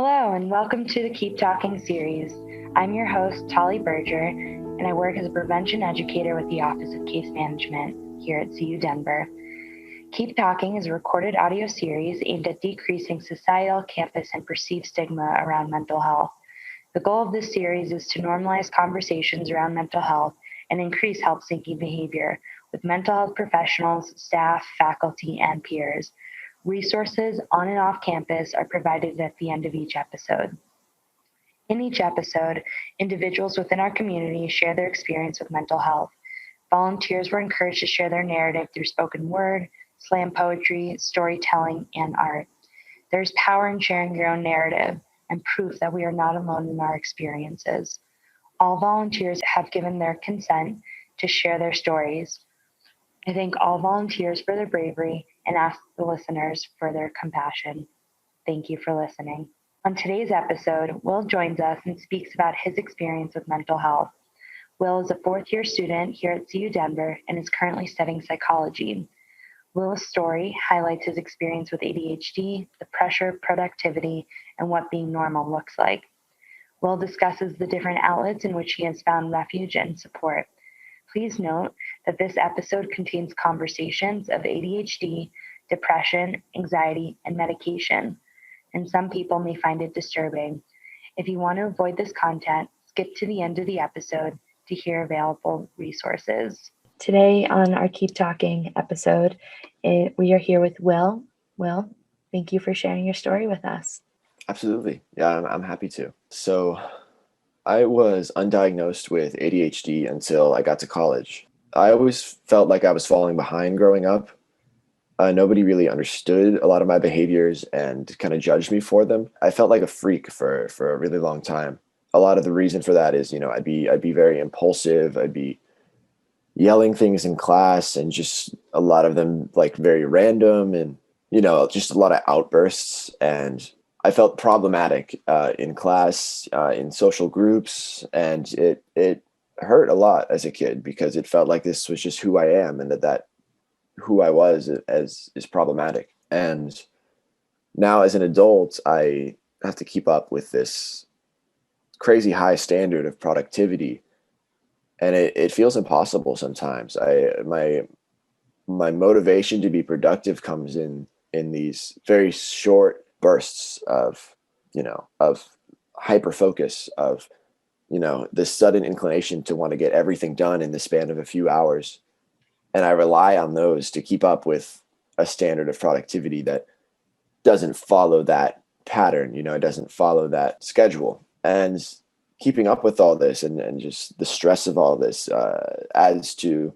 Hello, and welcome to the Keep Talking series. I'm your host, Tolly Berger, and I work as a prevention educator with the Office of Case Management here at CU Denver. Keep Talking is a recorded audio series aimed at decreasing societal, campus, and perceived stigma around mental health. The goal of this series is to normalize conversations around mental health and increase help seeking behavior with mental health professionals, staff, faculty, and peers. Resources on and off campus are provided at the end of each episode. In each episode, individuals within our community share their experience with mental health. Volunteers were encouraged to share their narrative through spoken word, slam poetry, storytelling, and art. There's power in sharing your own narrative and proof that we are not alone in our experiences. All volunteers have given their consent to share their stories. I thank all volunteers for their bravery and ask the listeners for their compassion. Thank you for listening. On today's episode, Will joins us and speaks about his experience with mental health. Will is a fourth-year student here at CU Denver and is currently studying psychology. Will's story highlights his experience with ADHD, the pressure of productivity, and what being normal looks like. Will discusses the different outlets in which he has found refuge and support. Please note that this episode contains conversations of ADHD, depression, anxiety, and medication, and some people may find it disturbing. If you want to avoid this content, skip to the end of the episode to hear available resources. Today on our Keep Talking episode, we are here with Will. Will, thank you for sharing your story with us. Absolutely. Yeah, I'm happy to. So I was undiagnosed with ADHD until I got to college. I always felt like I was falling behind growing up. Nobody really understood a lot of my behaviors and kind of judged me for them. I felt like a freak for a really long time. A lot of the reason for that is, I'd be very impulsive. I'd be yelling things in class and just a lot of them like very random and, just a lot of outbursts. And I felt problematic in class, in social groups, and it hurt a lot as a kid because it felt like this was just who I am, and that who I was as is problematic. And now as an adult, I have to keep up with this crazy high standard of productivity, and it feels impossible sometimes. My motivation to be productive comes in these very short bursts of hyper focus, of this sudden inclination to want to get everything done in the span of a few hours, and I rely on those to keep up with a standard of productivity that doesn't follow that pattern. It doesn't follow that schedule. And keeping up with all this and just the stress of all this adds to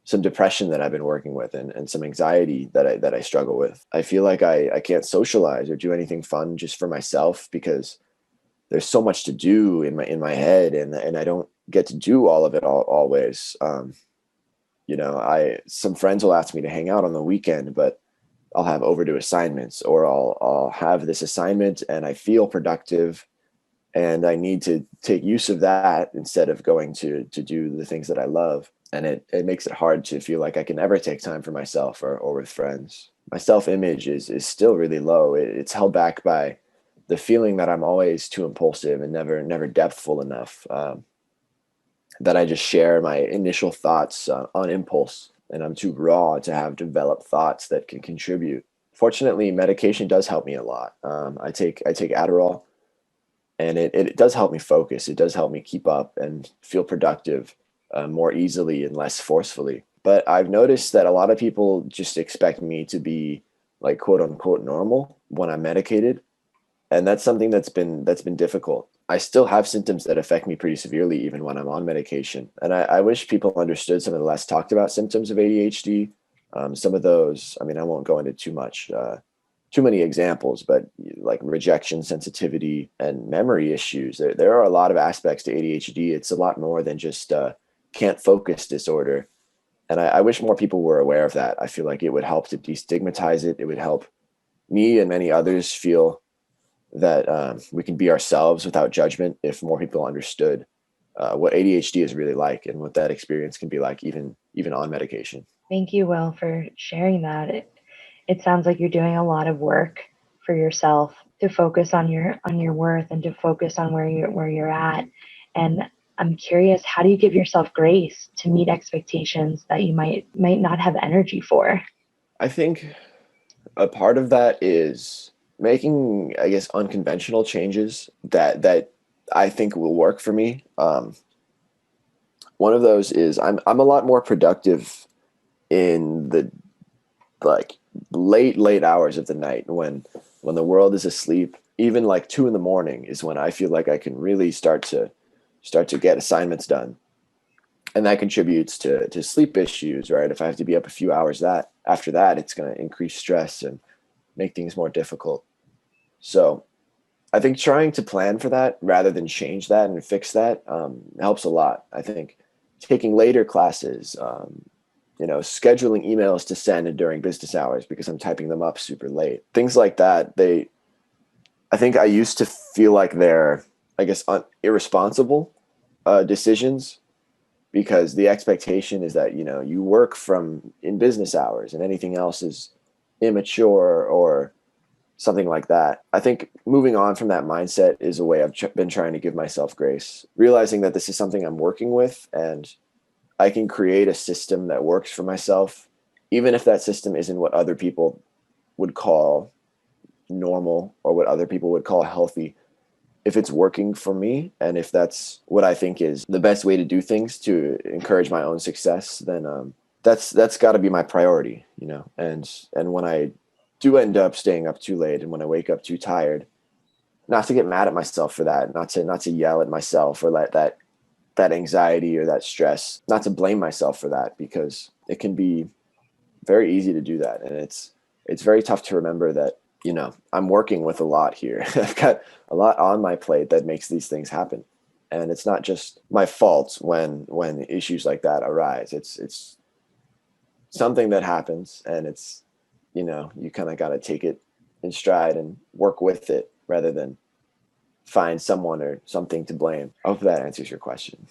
some depression that I've been working with, and some anxiety that I struggle with. I feel like I can't socialize or do anything fun just for myself because there's so much to do in my head, and I don't get to do all of it always. Some friends will ask me to hang out on the weekend, but I'll have overdue assignments, or I'll have this assignment and I feel productive and I need to take use of that instead of going to do the things that I love. And it makes it hard to feel like I can ever take time for myself or with friends. My self-image is still really low. It's held back by the feeling that I'm always too impulsive and never depthful enough, that I just share my initial thoughts on impulse, and I'm too raw to have developed thoughts that can contribute. Fortunately, medication does help me a lot. I take Adderall, and it does help me focus. It does help me keep up and feel productive more easily and less forcefully. But I've noticed that a lot of people just expect me to be like quote unquote normal when I'm medicated, and that's something that's been difficult. I still have symptoms that affect me pretty severely even when I'm on medication, and I wish people understood some of the less talked about symptoms of ADHD. Some of those, I mean, I won't go into too many examples, but like rejection sensitivity and memory issues. There are a lot of aspects to ADHD. It's a lot more than just can't focus disorder. And I wish more people were aware of that. I feel like it would help to destigmatize it. It would help me and many others feel that we can be ourselves without judgment if more people understood what ADHD is really like and what that experience can be like, even on medication. Thank you, Will, for sharing that. It sounds like you're doing a lot of work for yourself to focus on your worth and to focus on where you're at. And I'm curious, how do you give yourself grace to meet expectations that you might not have energy for? I think a part of that is making, I guess, unconventional changes that I think will work for me. One of those is I'm a lot more productive in the like late hours of the night when the world is asleep. Even like 2 in the morning is when I feel like I can really start to get assignments done, and that contributes to sleep issues. Right, if I have to be up a few hours that after that, it's going to increase stress and make things more difficult. So I think trying to plan for that rather than change that and fix that helps a lot. I think taking later classes, scheduling emails to send during business hours because I'm typing them up super late. Things like that. I think I used to feel like they're, I guess, irresponsible decisions because the expectation is that, you work from in business hours and anything else is immature or something like that. I think moving on from that mindset is a way I've been trying to give myself grace, realizing that this is something I'm working with and I can create a system that works for myself, even if that system isn't what other people would call normal or what other people would call healthy. If it's working for me and if that's what I think is the best way to do things to encourage my own success, then that's got to be my priority, And when I do end up staying up too late and when I wake up too tired, not to get mad at myself for that, not to yell at myself or let that anxiety or that stress, not to blame myself for that, because it can be very easy to do that. And it's very tough to remember that, I'm working with a lot here. I've got a lot on my plate that makes these things happen. And it's not just my fault when issues like that arise. It's something that happens, and it's, you kind of got to take it in stride and work with it rather than find someone or something to blame. I hope that answers your question.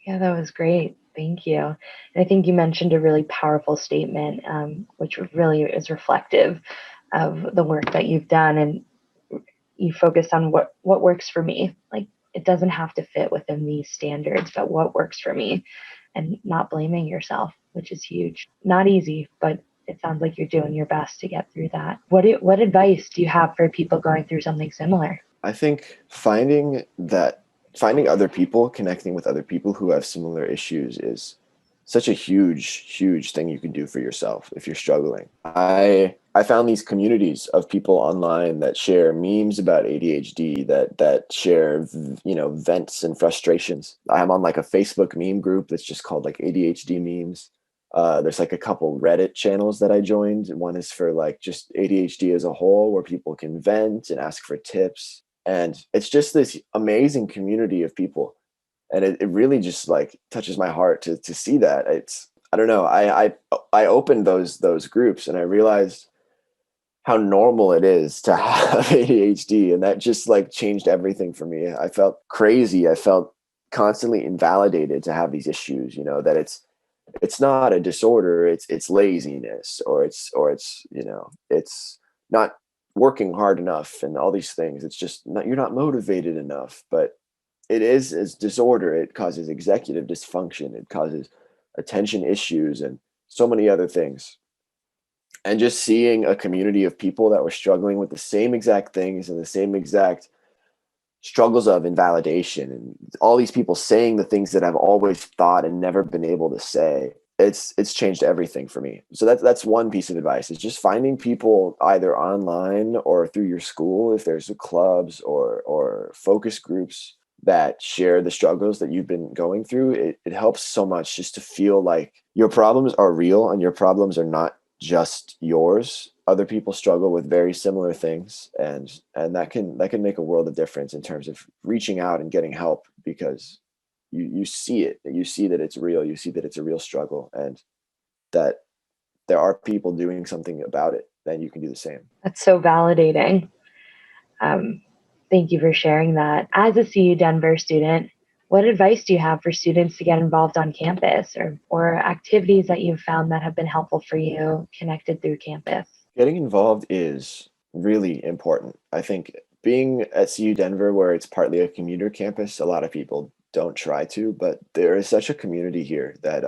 Yeah, that was great. Thank you. And I think you mentioned a really powerful statement, which really is reflective of the work that you've done. And you focus on what works for me. Like, it doesn't have to fit within these standards, but what works for me, and not blaming yourself, which is huge. Not easy, but it sounds like you're doing your best to get through that. What advice do you have for people going through something similar? I think finding other people, connecting with other people who have similar issues is such a huge thing you can do for yourself if you're struggling. I found these communities of people online that share memes about ADHD, that share vents and frustrations. I'm on like a Facebook meme group that's just called like ADHD memes. There's like a couple Reddit channels that I joined. One is for like just ADHD as a whole, where people can vent and ask for tips. And it's just this amazing community of people. And it really just like touches my heart to see that. I don't know. I opened those groups and I realized how normal it is to have ADHD. And that just like changed everything for me. I felt crazy. I felt constantly invalidated to have these issues, that it's not a disorder, it's laziness, or it's not working hard enough and all these things. It's just not, you're not motivated enough. But it is disorder. It causes executive dysfunction, it causes attention issues and so many other things. And just seeing a community of people that were struggling with the same exact things and the same exact struggles of invalidation, and all these people saying the things that I've always thought and never been able to say, it's changed everything for me. So that's one piece of advice, is just finding people either online or through your school, if there's clubs or focus groups that share the struggles that you've been going through. It helps so much just to feel like your problems are real and your problems are not just yours. Other people struggle with very similar things, and that can make a world of difference in terms of reaching out and getting help, because you see it, you see that it's real, you see that it's a real struggle, and that there are people doing something about it, then you can do the same. That's so validating. Um, Thank you for sharing that. As a CU Denver student, what advice do you have for students to get involved on campus, or activities that you've found that have been helpful for you connected through campus? Getting involved is really important. I think being at CU Denver, where it's partly a commuter campus, a lot of people don't try to, but there is such a community here that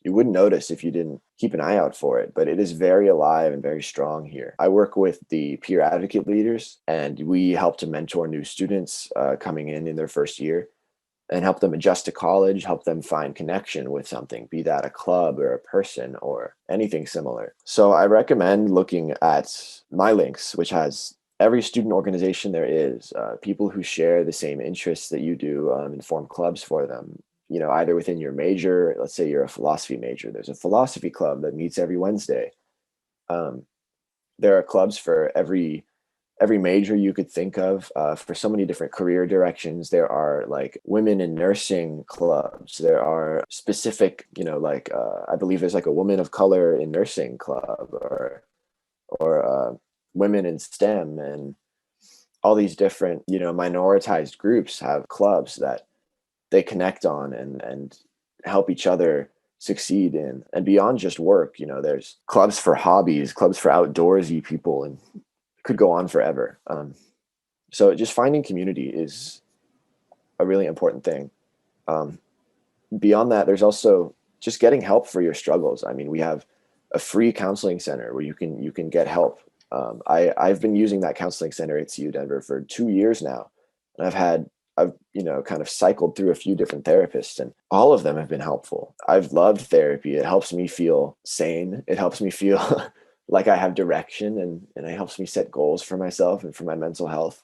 you wouldn't notice if you didn't keep an eye out for it. But it is very alive and very strong here. I work with the peer advocate leaders, and we help to mentor new students coming in their first year and help them adjust to college, help them find connection with something, be that a club or a person or anything similar. So I recommend looking at My Links, which has every student organization there is, people who share the same interests that you do, and form clubs for them. You know, either within your major, let's say you're a philosophy major, there's a philosophy club that meets every Wednesday. Um, there are clubs for every major you could think of, for so many different career directions. There are like women in nursing clubs. There are specific, like I believe there's like a woman of color in nursing club, or women in STEM, and all these different, minoritized groups have clubs that they connect on and help each other succeed in. And beyond just work, there's clubs for hobbies, clubs for outdoorsy people, and could go on forever. So just finding community is a really important thing. Um, Beyond that, there's also just getting help for your struggles. I mean, we have a free counseling center where you can get help. I've been using that counseling center at CU Denver for 2 years now, and I've kind of cycled through a few different therapists, and all of them have been helpful. I've loved therapy. It helps me feel sane. It helps me feel like I have direction, and it helps me set goals for myself and for my mental health.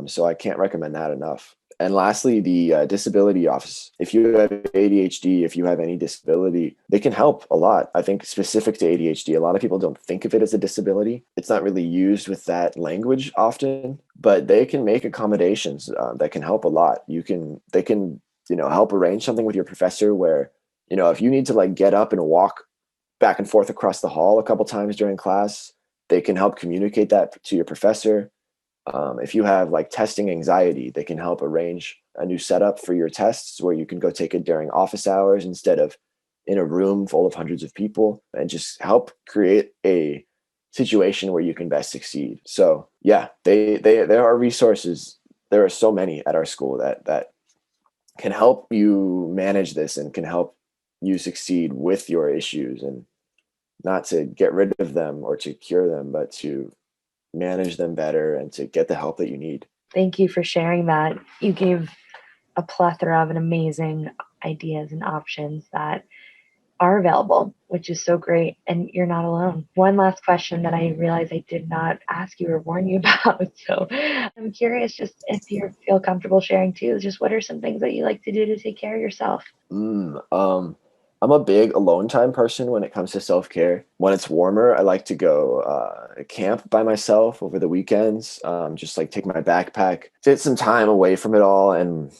So I can't recommend that enough. And lastly, the disability office. If you have ADHD, if you have any disability, they can help a lot. I think specific to ADHD, a lot of people don't think of it as a disability. It's not really used with that language often, but they can make accommodations that can help a lot. They can, help arrange something with your professor where, if you need to like get up and walk back and forth across the hall a couple times during class, they can help communicate that to your professor. If you have like testing anxiety, they can help arrange a new setup for your tests where you can go take it during office hours instead of in a room full of hundreds of people, and just help create a situation where you can best succeed. So yeah, there are resources. There are so many at our school that can help you manage this and can help you succeed with your issues, and not to get rid of them or to cure them, but to manage them better and to get the help that you need. Thank you for sharing that. You gave a plethora of amazing ideas and options that are available, which is so great. And you're not alone. One last question that I realized I did not ask you or warn you about. So I'm curious, just if you feel comfortable sharing too, just what are some things that you like to do to take care of yourself? I'm a big alone time person when it comes to self-care. When it's warmer, I like to go camp by myself over the weekends. Just like take my backpack, get some time away from it all, and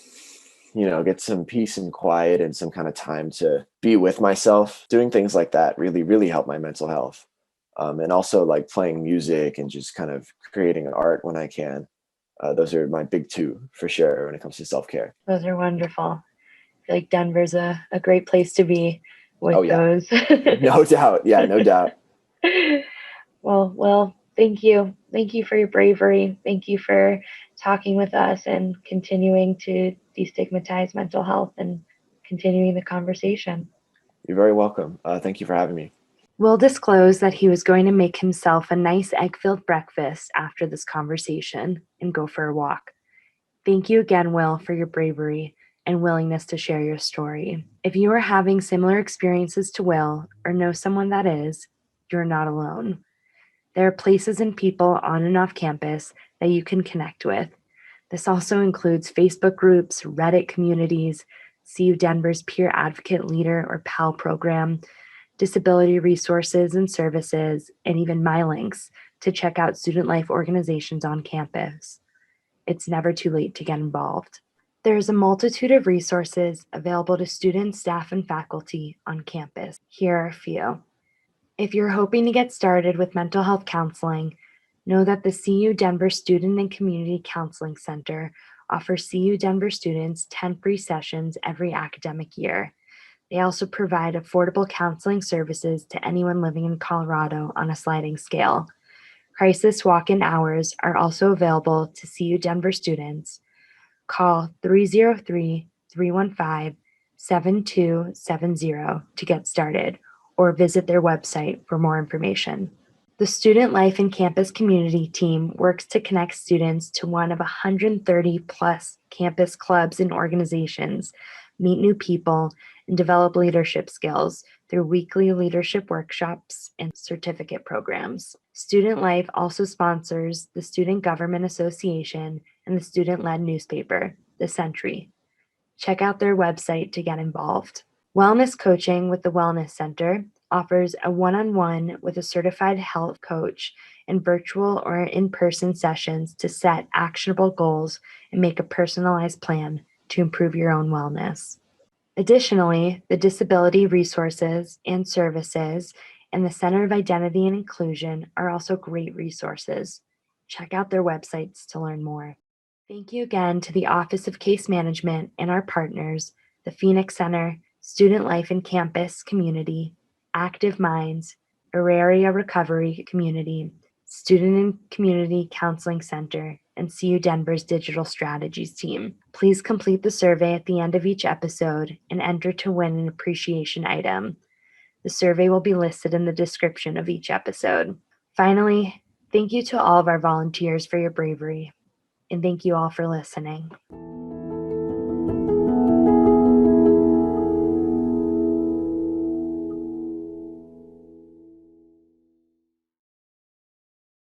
get some peace and quiet and some kind of time to be with myself. Doing things like that really, really help my mental health. And also like playing music and just kind of creating art when I can. Those are my big two for sure when it comes to self-care. Those are wonderful. I feel like Denver's a great place to be with Oh yeah, those. no doubt. Yeah, no doubt. Well, thank you. Thank you for your bravery. Thank you for talking with us and continuing to destigmatize mental health and continuing the conversation. You're very welcome. Thank you for having me. Will disclosed that he was going to make himself a nice egg-filled breakfast after this conversation and go for a walk. Thank you again, Will, for your bravery and willingness to share your story. If you are having similar experiences to Will or know someone that is, you're not alone. There are places and people on and off campus that you can connect with. This also includes Facebook groups, Reddit communities, CU Denver's Peer Advocate Leader or PAL program, disability resources and services, and even MyLinks to check out student life organizations on campus. It's never too late to get involved. There's a multitude of resources available to students, staff, and faculty on campus. Here are a few. If you're hoping to get started with mental health counseling, know that the CU Denver Student and Community Counseling Center offers CU Denver students 10 free sessions every academic year. They also provide affordable counseling services to anyone living in Colorado on a sliding scale. Crisis walk-in hours are also available to CU Denver students. Call 303-315-7270 to get started, or visit their website for more information. The Student Life and Campus Community Team works to connect students to one of 130 plus campus clubs and organizations, meet new people, and develop leadership skills through weekly leadership workshops and certificate programs. Student Life also sponsors the Student Government Association and the student-led newspaper, The Century. Check out their website to get involved. Wellness Coaching with the Wellness Center offers a one-on-one with a certified health coach and virtual or in-person sessions to set actionable goals and make a personalized plan to improve your own wellness. Additionally, the Disability Resources and Services and the Center of Identity and Inclusion are also great resources. Check out their websites to learn more. Thank you again to the Office of Case Management and our partners, the Phoenix Center, Student Life and Campus Community, Active Minds, Auraria Recovery Community, Student and Community Counseling Center, and CU Denver's Digital Strategies team. Please complete the survey at the end of each episode and enter to win an appreciation item. The survey will be listed in the description of each episode. Finally, thank you to all of our volunteers for your bravery, and thank you all for listening.